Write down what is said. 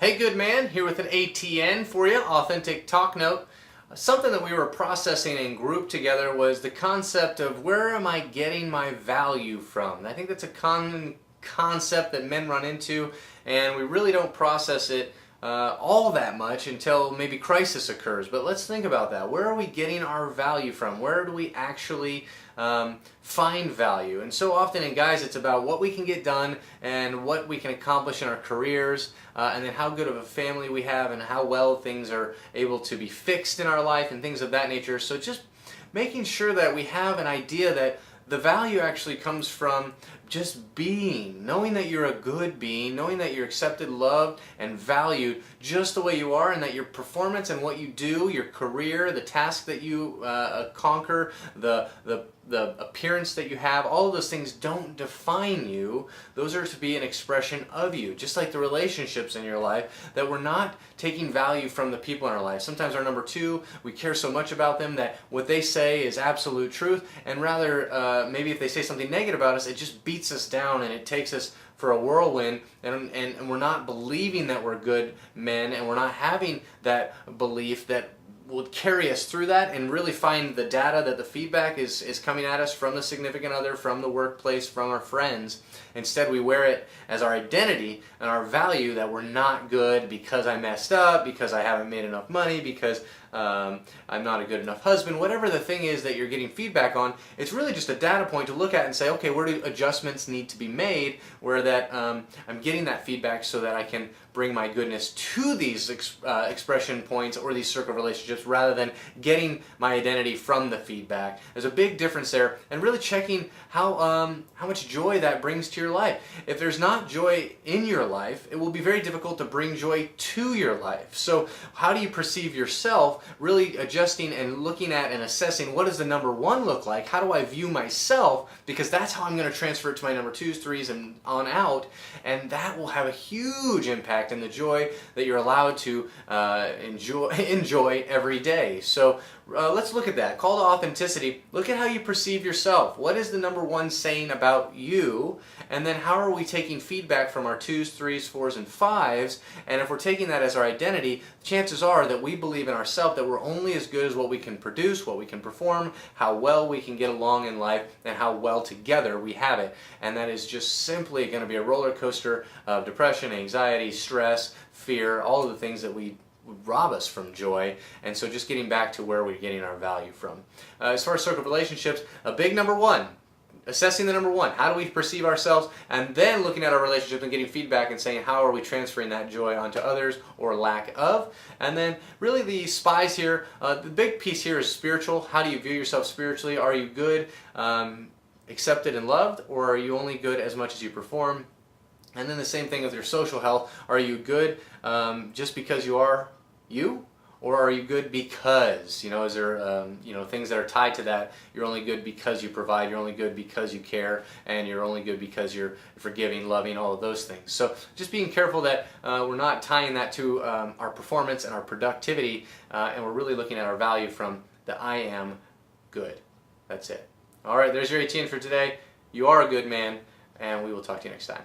Hey good man, here with an ATN for you, Authentic Talk Note. Something that we were processing in group together was the concept of where am I getting my value from? I think that's a common concept that men run into, and we really don't process it all that much until maybe crisis occurs. But let's think about that. Where are we getting our value from? Where do we actually find value? And so often in guys it's about what we can get done and what we can accomplish in our careers, and then how good of a family we have and how well things are able to be fixed in our life and things of that nature. So just making sure that we have an idea that the value actually comes from just being, knowing that you're a good being, knowing that you're accepted, loved, and valued just the way you are, and that your performance and what you do, your career, the task that you conquer, the appearance that you have, all of those things don't define you. Those are to be an expression of you. Just like the relationships in your life, that we're not taking value from the people in our life. Sometimes our number two, we care so much about them that what they say is absolute truth, and rather maybe if they say something negative about us, it just beats us down and it takes us for a whirlwind, and we're not believing that we're good men, and we're not having that belief that will carry us through that and really find the data that the feedback is coming at us from the significant other, from the workplace, from our friends. Instead, we wear it as our identity and our value that we're not good because I messed up, because I haven't made enough money, because I'm not a good enough husband. Whatever the thing is that you're getting feedback on, it's really just a data point to look at and say, okay, where do adjustments need to be made where that I'm getting that feedback so that I can bring my goodness to these expression points or these circle relationships rather than getting my identity from the feedback. There's a big difference there, and really checking how much joy that brings to your life. If there's not joy in your life, it will be very difficult to bring joy to your life. So how do you perceive yourself? Really adjusting and looking at and assessing, what does the number one look like? How do I view myself? Because that's how I'm going to transfer it to my number twos, threes, and on out, and that will have a huge impact in the joy that you're allowed to enjoy every day. So let's look at that. Call to authenticity. Look at how you perceive yourself. What is the number one saying about you? And then how are we taking feedback from our twos, threes, fours, and fives? And if we're taking that as our identity, chances are that we believe in ourselves that we're only as good as what we can produce, what we can perform, how well we can get along in life, and how well together we have it. And that is just simply going to be a roller coaster of depression, anxiety, stress, fear, all of the things that would rob us from joy. And so just getting back to where we're getting our value from. As far as circle of relationships, a big number one, assessing the number one. How do we perceive ourselves? And then looking at our relationship and getting feedback and saying, how are we transferring that joy onto others or lack of? And then really the spies here, the big piece here is spiritual. How do you view yourself spiritually? Are you good, accepted, and loved? Or are you only good as much as you perform? And then the same thing with your social health. Are you good just because you are you? Or are you good because, is there, things that are tied to that? You're only good because you provide, you're only good because you care, and you're only good because you're forgiving, loving, all of those things. So just being careful that we're not tying that to our performance and our productivity, and we're really looking at our value from the I am good. That's it. All right, there's your ATN for today. You are a good man, and we will talk to you next time.